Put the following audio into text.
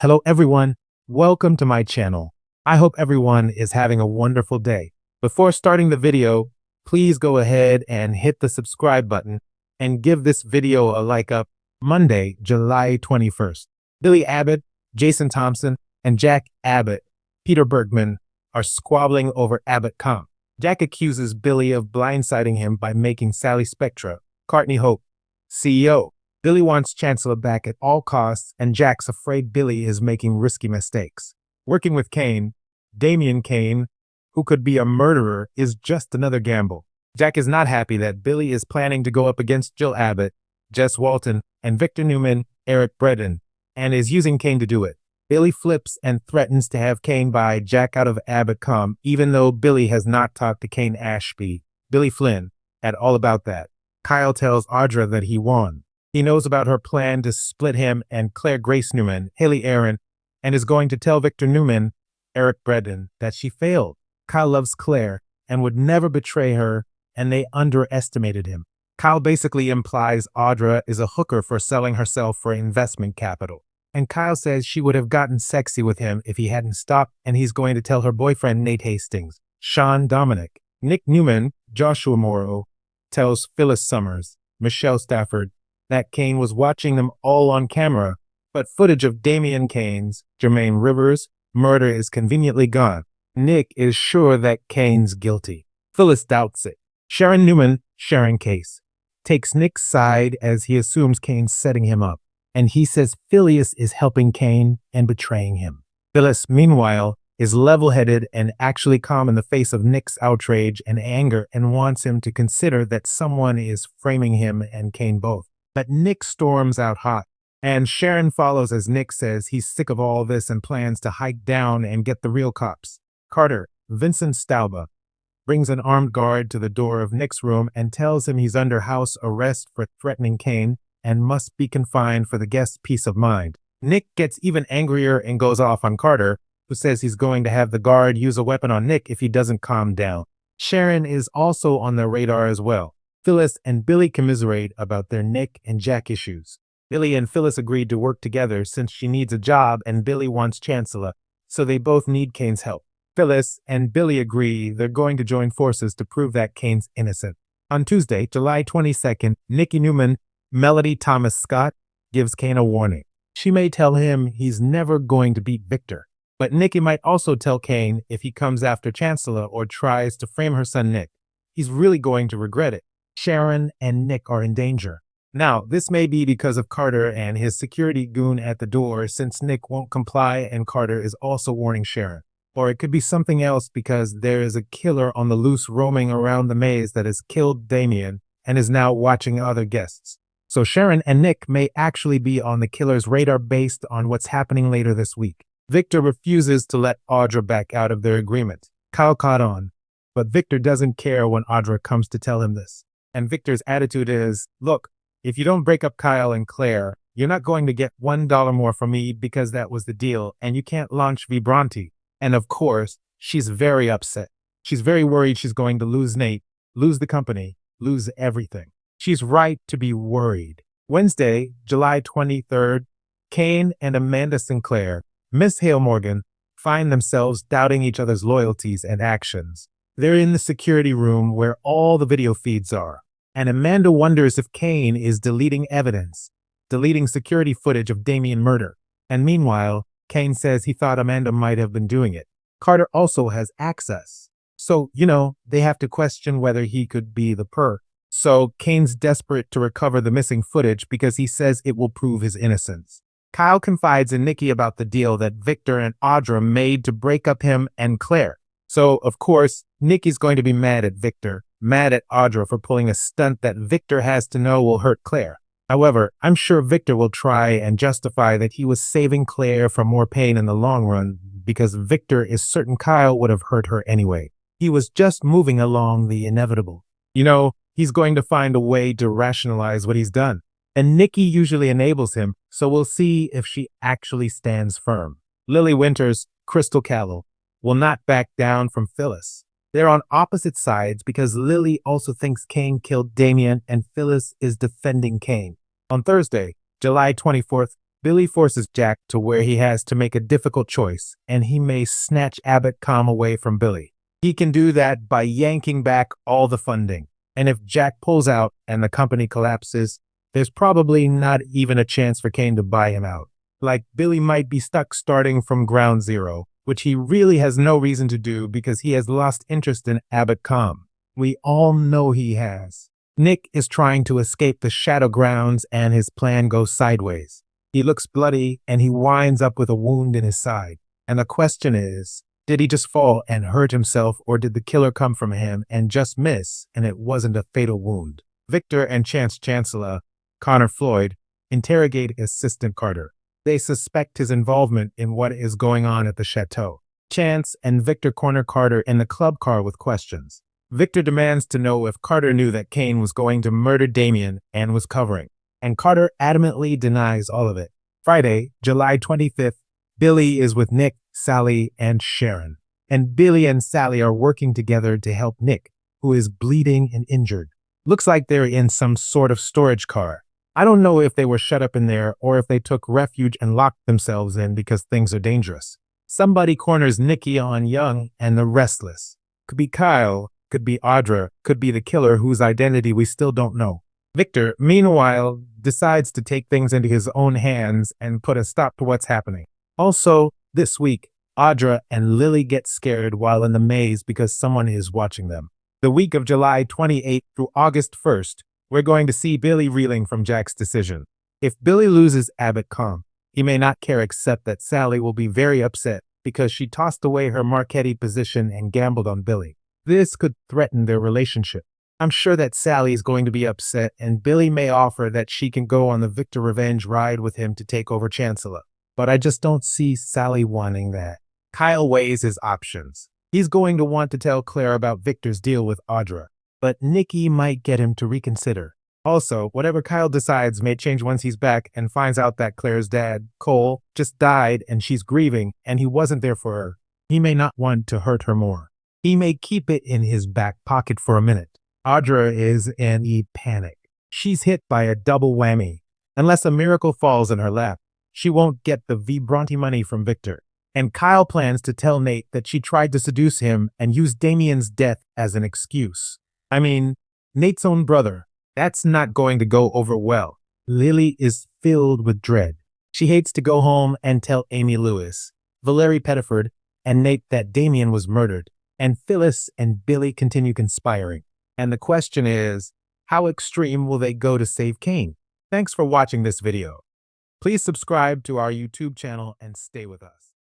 Hello everyone, welcome to my channel. I hope everyone is having a wonderful day. Before starting the video, please go ahead and hit the subscribe button and give this video a like up. Monday, July 21st. Billy Abbott, Jason Thompson, and Jack Abbott, Peter Bergman, are squabbling over Abbott Comp. Jack accuses Billy of blindsiding him by making Sally Spectra, Courtney Hope, CEO. Billy wants Chancellor back at all costs, and Jack's afraid Billy is making risky mistakes. Working with Kane, Damian Kane, who could be a murderer, is just another gamble. Jack is not happy that Billy is planning to go up against Jill Abbott, Jess Walton, and Victor Newman, Eric Bredin, and is using Kane to do it. Billy flips and threatens to have Kane buy Jack out of Abbott Com, even though Billy has not talked to Kane Ashby, Billy Flynn, at all about that. Kyle tells Audra that he won. He knows about her plan to split him and Claire Grace Newman, Haley Aaron, and is going to tell Victor Newman, Eric Bredin, that she failed. Kyle loves Claire and would never betray her, and they underestimated him. Kyle basically implies Audra is a hooker for selling herself for investment capital. And Kyle says she would have gotten sexy with him if he hadn't stopped, and he's going to tell her boyfriend Nate Hastings, Sean Dominic. Nick Newman, Joshua Morrow, tells Phyllis Summers, Michelle Stafford, that Kane was watching them all on camera, but footage of Damian Kane's, Jermaine Rivers, murder is conveniently gone. Nick is sure that Kane's guilty. Phyllis doubts it. Sharon Newman, Sharon Case, takes Nick's side as he assumes Kane's setting him up, and he says Phileas is helping Kane and betraying him. Phyllis, meanwhile, is level-headed and actually calm in the face of Nick's outrage and anger and wants him to consider that someone is framing him and Kane both. But Nick storms out hot, and Sharon follows as Nick says he's sick of all this and plans to hike down and get the real cops. Carter, Vincent Stauba, brings an armed guard to the door of Nick's room and tells him he's under house arrest for threatening Kane and must be confined for the guest's peace of mind. Nick gets even angrier and goes off on Carter, who says he's going to have the guard use a weapon on Nick if he doesn't calm down. Sharon is also on their radar as well. Phyllis and Billy commiserate about their Nick and Jack issues. Billy and Phyllis agreed to work together since she needs a job and Billy wants Chancellor, so they both need Kane's help. Phyllis and Billy agree they're going to join forces to prove that Kane's innocent. On Tuesday, July 22nd, Nikki Newman, Melody Thomas Scott, gives Kane a warning. She may tell him he's never going to beat Victor, but Nikki might also tell Kane if he comes after Chancellor or tries to frame her son Nick, he's really going to regret it. Sharon and Nick are in danger. Now, this may be because of Carter and his security goon at the door, since Nick won't comply and Carter is also warning Sharon. Or it could be something else because there is a killer on the loose roaming around the maze that has killed Damian and is now watching other guests. So Sharon and Nick may actually be on the killer's radar based on what's happening later this week. Victor refuses to let Audra back out of their agreement. Kyle caught on, but Victor doesn't care when Audra comes to tell him this. And Victor's attitude is, look, if you don't break up Kyle and Claire, you're not going to get $1 more from me because that was the deal, and you can't launch Vibranti. And of course, she's very upset. She's very worried she's going to lose Nate, lose the company, lose everything. She's right to be worried. Wednesday, July 23rd, Kane and Amanda Sinclair, Miss Hale Morgan, find themselves doubting each other's loyalties and actions. They're in the security room where all the video feeds are, and Amanda wonders if Kane is deleting evidence, deleting security footage of Damian murder. And meanwhile, Kane says he thought Amanda might have been doing it. Carter also has access. So, they have to question whether he could be the perp. So Kane's desperate to recover the missing footage because he says it will prove his innocence. Kyle confides in Nikki about the deal that Victor and Audra made to break up him and Claire. So, of course, Nikki's going to be mad at Victor, mad at Audra for pulling a stunt that Victor has to know will hurt Claire. However, I'm sure Victor will try and justify that he was saving Claire from more pain in the long run because Victor is certain Kyle would have hurt her anyway. He was just moving along the inevitable. He's going to find a way to rationalize what he's done. And Nikki usually enables him, so we'll see if she actually stands firm. Lily Winters, Crystal Callow, will not back down from Phyllis. They're on opposite sides because Lily also thinks Kane killed Damian and Phyllis is defending Kane. On Thursday, July 24th, Billy forces Jack to where he has to make a difficult choice, and he may snatch Abbott Calm away from Billy. He can do that by yanking back all the funding. And if Jack pulls out and the company collapses, there's probably not even a chance for Kane to buy him out. Like, Billy might be stuck starting from ground zero, which he really has no reason to do because he has lost interest in Abbott Calm. We all know he has. Nick is trying to escape the Shadow Grounds and his plan goes sideways. He looks bloody and he winds up with a wound in his side. And the question is, did he just fall and hurt himself, or did the killer come from him and just miss and it wasn't a fatal wound? Victor and Chance Chancellor, Connor Floyd, interrogate Assistant Carter. They suspect his involvement in what is going on at the chateau. Chance and Victor corner Carter in the club car with questions. Victor demands to know if Carter knew that Kane was going to murder Damien and was covering, and Carter adamantly denies all of it. Friday, July 25th, Billy is with Nick, Sally, and Sharon. And Billy and Sally are working together to help Nick, who is bleeding and injured. Looks like they're in some sort of storage car. I don't know if they were shut up in there or if they took refuge and locked themselves in because things are dangerous. Somebody corners Nikki on Young and the Restless. Could be Kyle, could be Audra, could be the killer whose identity we still don't know. Victor, meanwhile, decides to take things into his own hands and put a stop to what's happening. Also, this week, Audra and Lily get scared while in the maze because someone is watching them. The week of July 28th through August 1st, we're going to see Billy reeling from Jack's decision. If Billy loses Abbott Calm, he may not care except that Sally will be very upset because she tossed away her Marquetti position and gambled on Billy. This could threaten their relationship. I'm sure that Sally is going to be upset and Billy may offer that she can go on the Victor revenge ride with him to take over Chancellor. But I just don't see Sally wanting that. Kyle weighs his options. He's going to want to tell Claire about Victor's deal with Audra, but Nikki might get him to reconsider. Also, whatever Kyle decides may change once he's back and finds out that Claire's dad, Cole, just died and she's grieving and he wasn't there for her. He may not want to hurt her more. He may keep it in his back pocket for a minute. Audra is in a panic. She's hit by a double whammy. Unless a miracle falls in her lap, she won't get the Vibranti money from Victor. And Kyle plans to tell Nate that she tried to seduce him and use Damien's death as an excuse. I mean, Nate's own brother. That's not going to go over well. Lily is filled with dread. She hates to go home and tell Amy Lewis, Valerie Pettiford, and Nate that Damien was murdered. And Phyllis and Billy continue conspiring. And the question is, how extreme will they go to save Kane? Thanks for watching this video. Please subscribe to our YouTube channel and stay with us.